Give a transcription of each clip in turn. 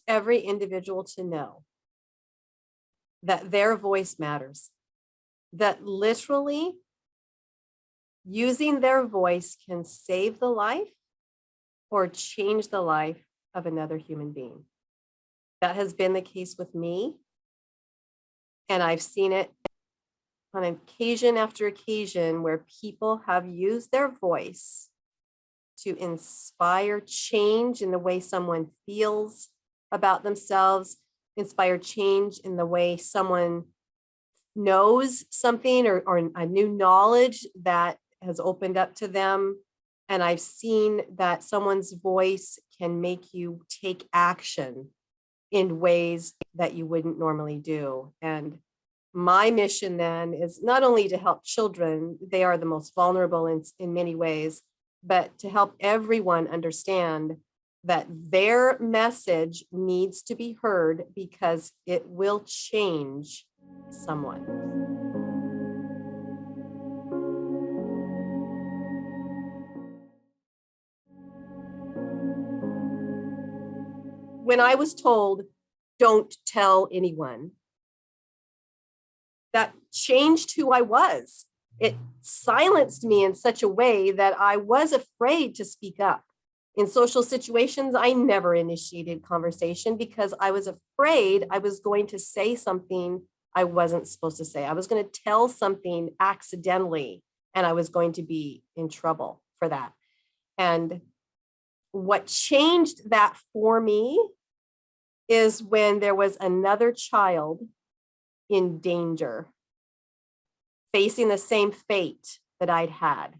every individual to know that their voice matters, that literally using their voice can save the life or change the life of another human being. That has been the case with me. And I've seen it on occasion after occasion where people have used their voice to inspire change in the way someone feels about themselves, inspire change in the way someone knows something or a new knowledge that has opened up to them. And I've seen that someone's voice can make you take action in ways that you wouldn't normally do. And my mission then is not only to help children, they are the most vulnerable in many ways, but to help everyone understand that their message needs to be heard because it will change someone. When I was told, don't tell anyone, that changed who I was. It silenced me in such a way that I was afraid to speak up. In social situations, I never initiated conversation because I was afraid I was going to say something I wasn't supposed to say. I was going to tell something accidentally, and I was going to be in trouble for that. And what changed that for me is when there was another child in danger, facing the same fate that I'd had.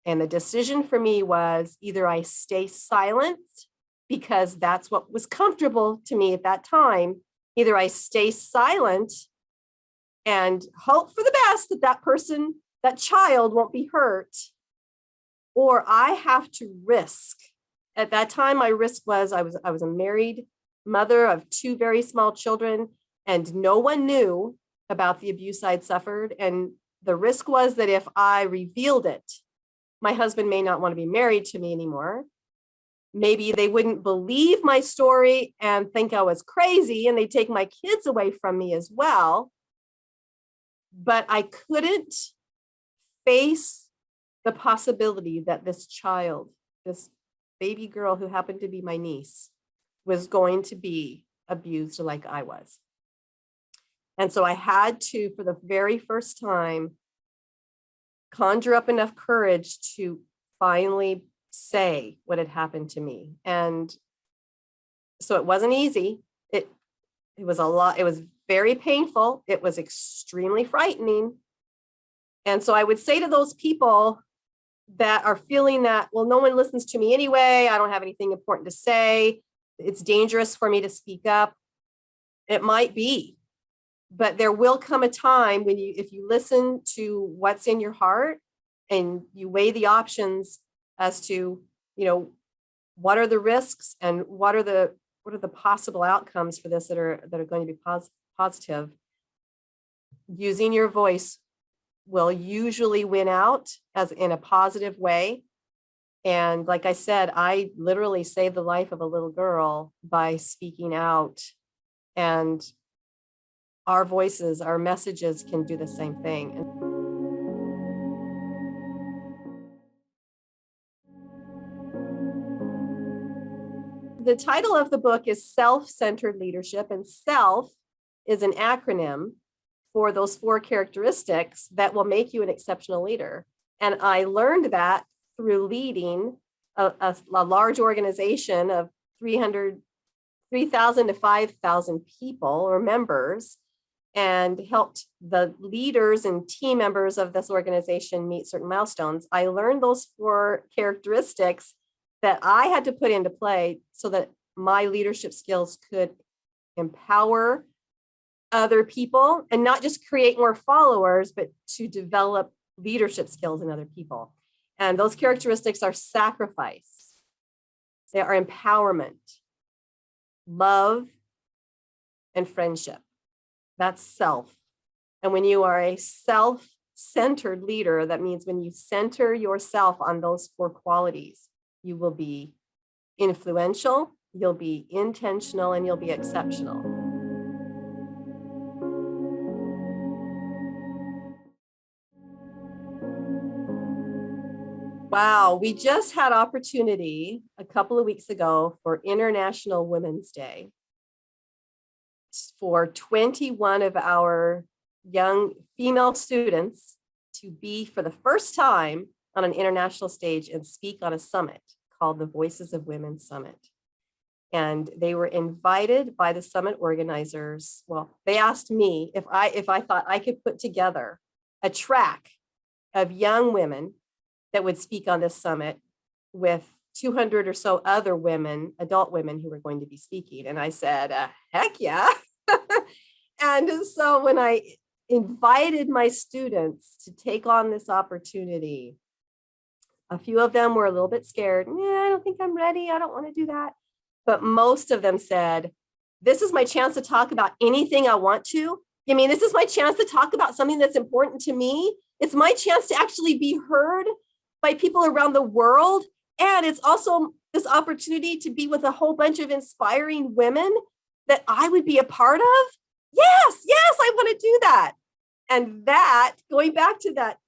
And the decision for me was either I stay silent because that's what was comfortable to me at that time. Either I stay silent and hope for the best that that person, that child won't be hurt, or I have to risk. At that time, my risk was I was a married mother of 2 very small children, and no one knew about the abuse I'd suffered. And the risk was that if I revealed it, my husband may not want to be married to me anymore. Maybe they wouldn't believe my story and think I was crazy, and they'd take my kids away from me as well. But I couldn't face the possibility that this child, this baby girl who happened to be my niece, was going to be abused like I was. And so I had to, for the very first time, conjure up enough courage to finally say what had happened to me. And so it wasn't easy. It was a lot. It was very painful. It was extremely frightening. And so I would say to those people that are feeling that, well, no one listens to me anyway, I don't have anything important to say, it's dangerous for me to speak up. It might be, but there will come a time when if you listen to what's in your heart and you weigh the options as to, what are the risks and what are the possible outcomes for this that are going to be positive, using your voice will usually win out as in a positive way. And like I said, I literally saved the life of a little girl by speaking out. And our voices, our messages can do the same thing. The title of the book is Self-Centered Leadership, and SELF is an acronym for those 4 characteristics that will make you an exceptional leader. And I learned that through leading a large organization of 3,000 to 5,000 people or members, and helped the leaders and team members of this organization meet certain milestones. I learned those 4 characteristics that I had to put into play so that my leadership skills could empower other people and not just create more followers, but to develop leadership skills in other people. And those characteristics are sacrifice, they are empowerment, love, and friendship. That's self. And when you are a self-centered leader, that means when you center yourself on those 4 qualities, you will be influential, you'll be intentional, and you'll be exceptional. Wow, we just had opportunity a couple of weeks ago for International Women's Day for 21 of our young female students to be for the first time on an international stage and speak on a summit called the Voices of Women Summit. And they were invited by the summit organizers. Well, they asked me if I thought I could put together a track of young women that would speak on this summit with 200 or so other women, adult women who were going to be speaking. And I said, heck yeah. And so when I invited my students to take on this opportunity, a few of them were a little bit scared. Yeah, I don't think I'm ready. I don't want to do that. But most of them said, this is my chance to talk about anything I want to. I mean, this is my chance to talk about something that's important to me. It's my chance to actually be heard by people around the world. And it's also this opportunity to be with a whole bunch of inspiring women that I would be a part of. Yes, I want to do that. And that, going back to that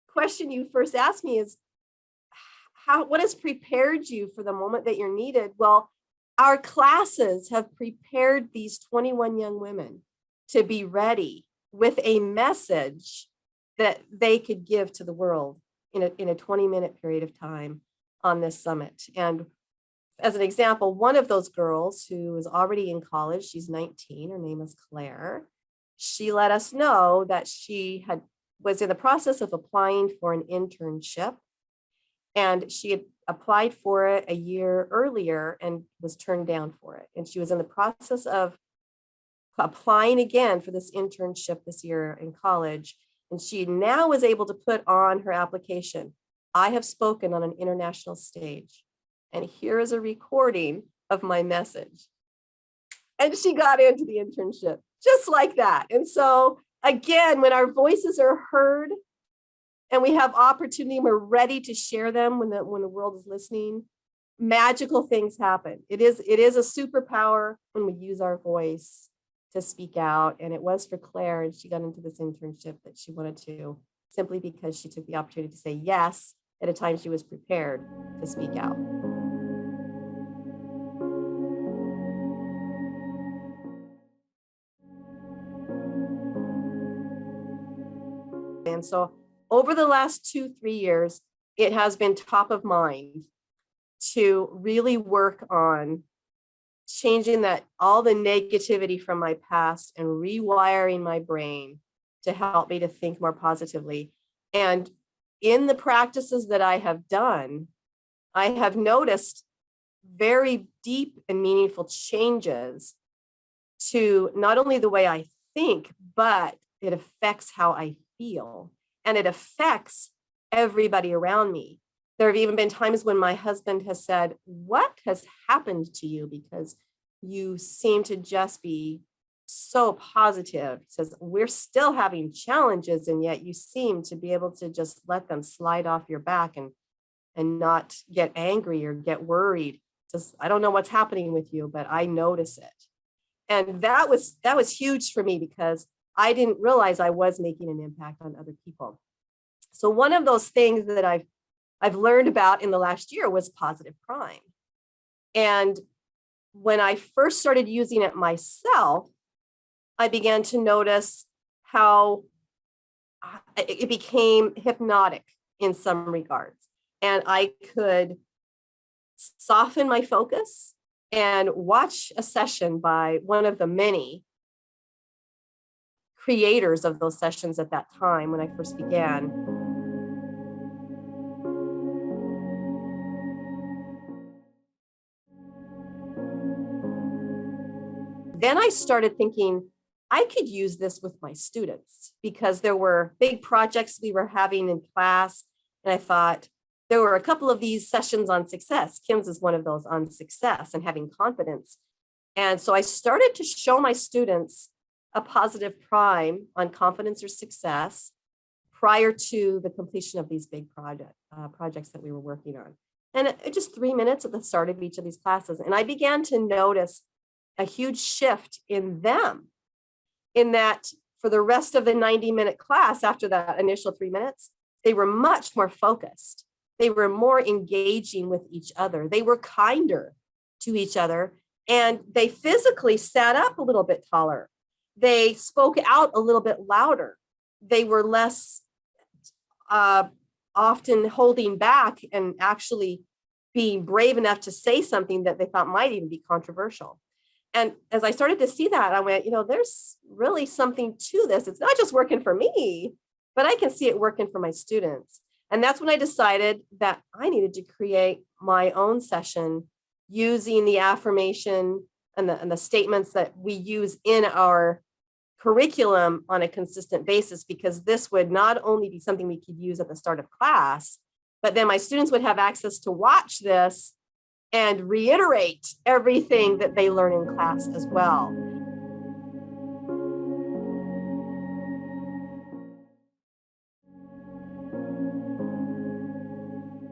question you first asked me, is what has prepared you for the moment that you're needed? Well, our classes have prepared these 21 young women to be ready with a message that they could give to the world in a 20-minute period of time on this summit. And as an example, one of those girls who is already in college, she's 19, her name is Claire. She let us know that she was in the process of applying for an internship, and she had applied for it a year earlier and was turned down for it. And she was in the process of applying again for this internship this year in college. And she now was able to put on her application, I have spoken on an international stage, and here is a recording of my message. And she got into the internship just like that. And so again, when our voices are heard and we have opportunity and we're ready to share them when the world is listening, magical things happen. It is a superpower when we use our voice to speak out. And it was for Claire, and she got into this internship that she wanted to, simply because she took the opportunity to say yes at a time she was prepared to speak out. And so over the last 2-3 years, it has been top of mind to really work on changing all the negativity from my past and rewiring my brain to help me to think more positively. And in the practices that I have done, I have noticed very deep and meaningful changes to not only the way I think, but it affects how I feel, and it affects everybody around me. There have even been times when my husband has said, what has happened to you? Because you seem to just be so positive. He says, we're still having challenges, and yet you seem to be able to just let them slide off your back and not get angry or get worried. Just, I don't know what's happening with you, but I notice it. And that was huge for me, because I didn't realize I was making an impact on other people. So one of those things that I've learned about in the last year was positive prime. And when I first started using it myself, I began to notice how it became hypnotic in some regards. And I could soften my focus and watch a session by one of the many creators of those sessions at that time when I first began. Then I started thinking I could use this with my students, because there were big projects we were having in class. And I thought there were a couple of these sessions on success. Kim's is one of those on success and having confidence. And so I started to show my students a positive prime on confidence or success prior to the completion of these big projects that we were working on. and just 3 minutes at the start of each of these classes. And I began to notice a huge shift in them, in that for the rest of the 90-minute class, after that initial 3 minutes, they were much more focused. They were more engaging with each other. They were kinder to each other, and they physically sat up a little bit taller. They spoke out a little bit louder. They were less often holding back and actually being brave enough to say something that they thought might even be controversial. And as I started to see that, I went, there's really something to this. It's not just working for me, but I can see it working for my students. And that's when I decided that I needed to create my own session using the affirmation and the statements that we use in our curriculum on a consistent basis, because this would not only be something we could use at the start of class, but then my students would have access to watch this and reiterate everything that they learn in class as well.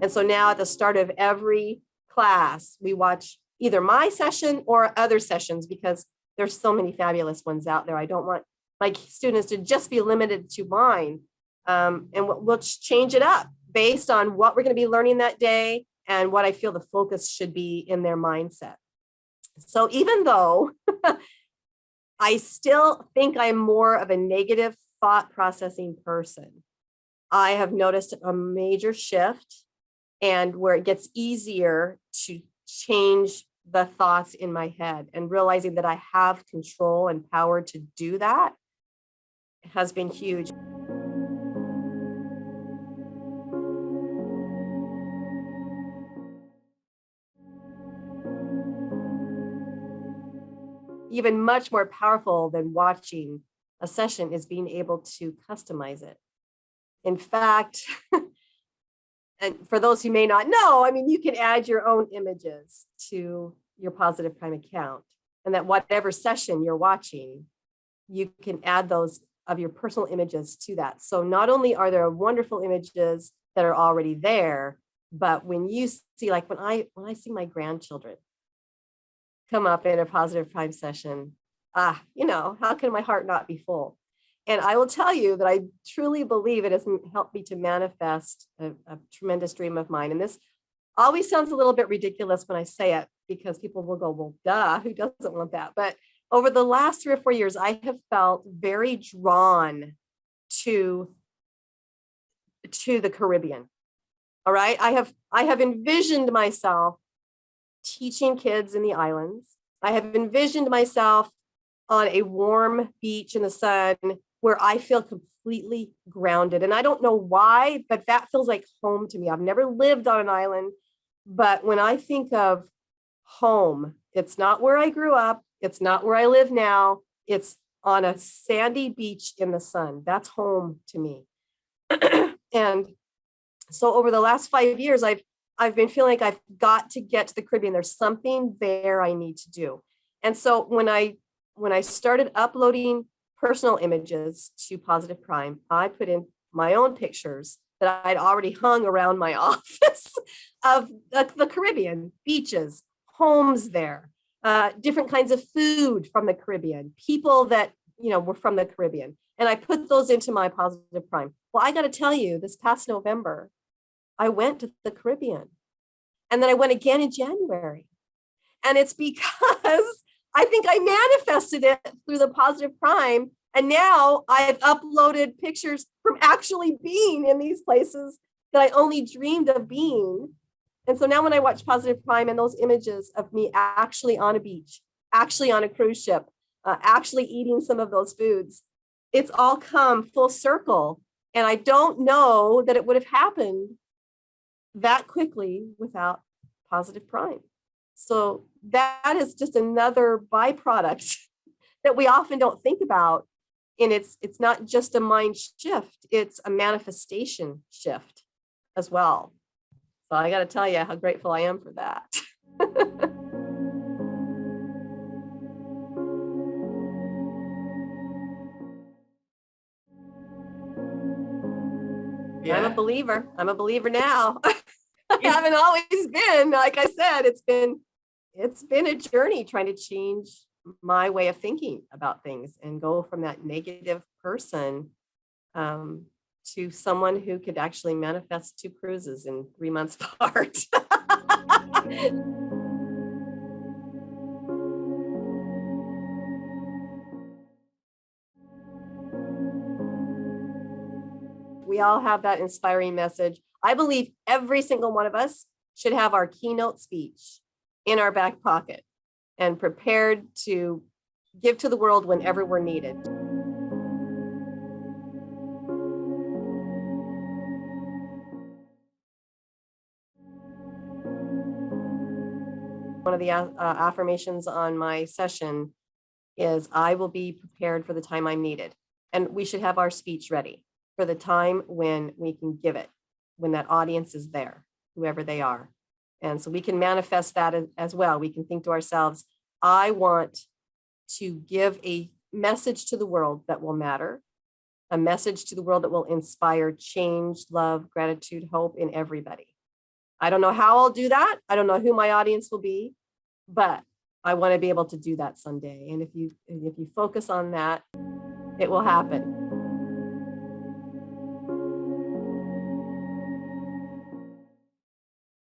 And so now at the start of every class, we watch either my session or other sessions, because there's so many fabulous ones out there. I don't want my students to just be limited to mine. And we'll change it up based on what we're going to be learning that day and what I feel the focus should be in their mindset. So even though I still think I'm more of a negative thought processing person, I have noticed a major shift, and where it gets easier to change the thoughts in my head, and realizing that I have control and power to do that has been huge. Even much more powerful than watching a session is being able to customize it. In fact, and for those who may not know, you can add your own images to your Positive Prime account, and that whatever session you're watching, you can add those of your personal images to that. So not only are there wonderful images that are already there, but when you see, like when I see my grandchildren come up in a Positive Prime session, how can my heart not be full? And I will tell you that I truly believe it has helped me to manifest a tremendous dream of mine. And this always sounds a little bit ridiculous when I say it, because people will go, well, duh, who doesn't want that? But over the last 3 or 4 years, I have felt very drawn to the Caribbean. All right. I have envisioned myself teaching kids in the islands. I have envisioned myself on a warm beach in the sun where I feel completely grounded. And I don't know why, but that feels like home to me. I've never lived on an island, but when I think of home, it's not where I grew up. It's not where I live now. It's on a sandy beach in the sun. That's home to me. And so over the last 5 years, I've been feeling like I've got to get to the Caribbean. There's something there I need to do. And so when I started uploading personal images to Positive Prime, I put in my own pictures that I'd already hung around my office of the Caribbean, beaches, homes there, different kinds of food from the Caribbean, people that, were from the Caribbean. And I put those into my Positive Prime. Well, I got to tell you, this past November, I went to the Caribbean, and then I went again in January. And it's because I think I manifested it through the Positive Prime. And now I've uploaded pictures from actually being in these places that I only dreamed of being. And so now when I watch Positive Prime and those images of me actually on a beach, actually on a cruise ship, actually eating some of those foods, it's all come full circle. And I don't know that it would have happened that quickly without Positive Prime. So that is just another byproduct that we often don't think about. And it's not just a mind shift, it's a manifestation shift as well. So I got to tell you how grateful I am for that. Yeah. I'm a believer now. I haven't always been, like I said, it's been a journey trying to change my way of thinking about things and go from that negative person um, to someone who could actually manifest 2 cruises in 3 months apart. We all have that inspiring message. I believe every single one of us should have our keynote speech in our back pocket and prepared to give to the world whenever we're needed. One of the affirmations on my session is I will be prepared for the time I'm needed. And we should have our speech ready for the time when we can give it, when that audience is there, whoever they are. And so we can manifest that as well. We can think to ourselves, I want to give a message to the world that will matter, a message to the world that will inspire change, love, gratitude, hope in everybody. I don't know how I'll do that. I don't know who my audience will be, but I want to be able to do that someday. And if you focus on that, it will happen.